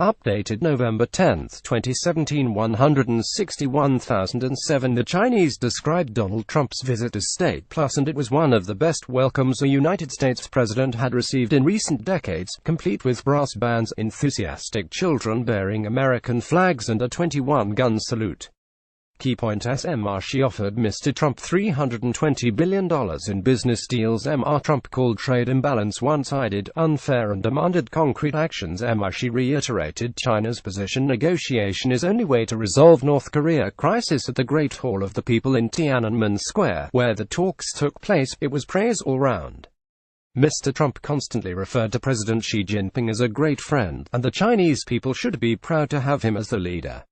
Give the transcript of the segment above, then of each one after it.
Updated November 10, 2017 161,007. The Chinese described Donald Trump's visit as state plus, and it was one of the best welcomes a United States president had received in recent decades, complete with brass bands, enthusiastic children bearing American flags, and a 21-gun salute. Key point SMR: she offered Mr. Trump $320 billion in business deals. Mr. Trump called trade imbalance one-sided, unfair, and demanded concrete actions. She reiterated China's position negotiation is only way to resolve North Korea crisis. At the Great Hall of the People in Tiananmen Square, where the talks took place, it was praise all round. Mr. Trump constantly referred to President Xi Jinping as a great friend, and the Chinese people should be proud to have him as the leader.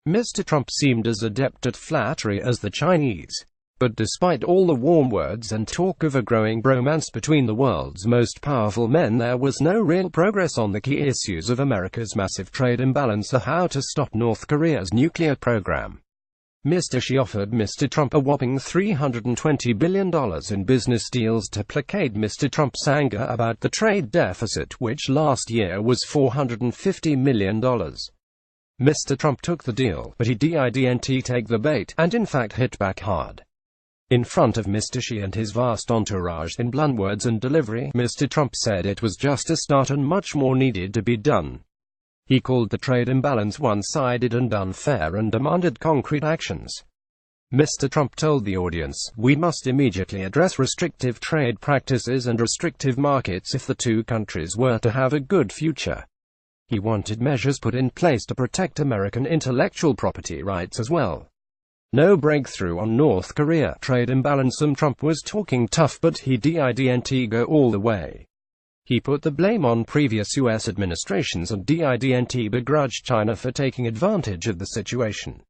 Mr. Trump seemed as adept at flattery as the Chinese. But despite all the warm words and talk of a growing bromance between the world's most powerful men, there was no real progress on the key issues of America's massive trade imbalance or how to stop North Korea's nuclear program. Mr. Xi offered Mr. Trump a whopping $320 billion in business deals to placate Mr. Trump's anger about the trade deficit, which last year was $450 million. Mr. Trump took the deal, but he didn't take the bait, and in fact hit back hard. In front of Mr. Xi and his vast entourage, in blunt words and delivery, Mr. Trump said it was just a start and much more needed to be done. He called the trade imbalance one-sided and unfair and demanded concrete actions. Mr. Trump told the audience, "We must immediately address restrictive trade practices and restrictive markets if the two countries were to have a good future." He wanted measures put in place to protect American intellectual property rights as well. No breakthrough on North Korea trade imbalance. Trump was talking tough, but he didn't go all the way. He put the blame on previous U.S. administrations and didn't begrudge China for taking advantage of the situation.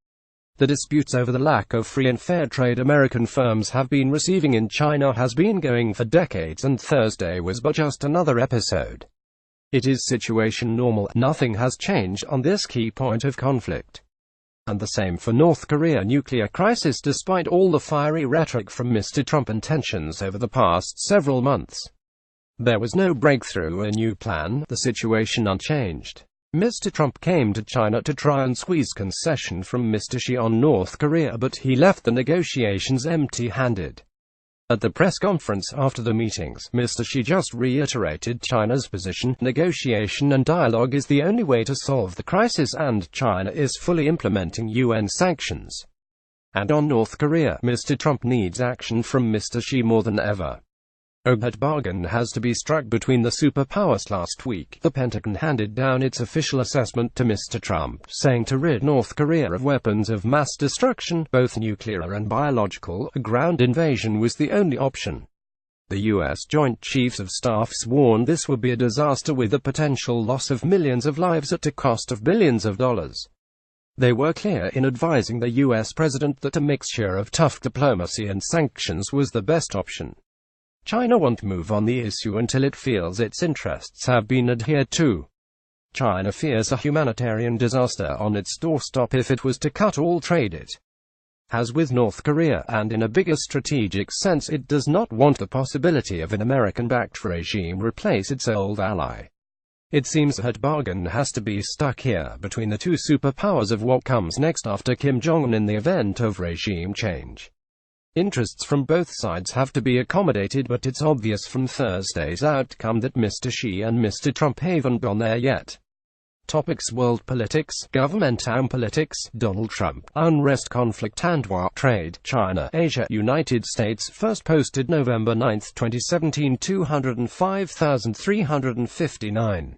The disputes over the lack of free and fair trade American firms have been receiving in China has been going for decades, and Thursday was but just another episode. It is situation normal, nothing has changed on this key point of conflict. And the same for North Korea nuclear crisis. Despite all the fiery rhetoric from Mr. Trump and tensions over the past several months, there was no breakthrough, a new plan, the situation unchanged. Mr. Trump came to China to try and squeeze concession from Mr. Xi on North Korea, but he left the negotiations empty-handed. At the press conference after the meetings, Mr. Xi just reiterated China's position: negotiation and dialogue is the only way to solve the crisis, and China is fully implementing UN sanctions. And on North Korea, Mr. Trump needs action from Mr. Xi more than ever. A hard bargain has to be struck between the superpowers. Last week, the Pentagon handed down its official assessment to Mr. Trump, saying to rid North Korea of weapons of mass destruction, both nuclear and biological, a ground invasion was the only option. The U.S. Joint Chiefs of Staffs warned this would be a disaster with the potential loss of millions of lives at a cost of billions of dollars. They were clear in advising the U.S. president that a mixture of tough diplomacy and sanctions was the best option. China won't move on the issue until it feels its interests have been adhered to. China fears a humanitarian disaster on its doorstep if it was to cut all trade. It has with North Korea, and in a bigger strategic sense, it does not want the possibility of an American-backed regime replace its old ally. It seems a hard bargain has to be stuck here between the two superpowers of what comes next after Kim Jong-un in the event of regime change. Interests from both sides have to be accommodated, but it's obvious from Thursday's outcome that Mr. Xi and Mr. Trump haven't gone there yet. Topics: world politics, government and politics, Donald Trump, unrest, conflict and war, trade, China, Asia, United States. First posted November 9, 2017 205,359.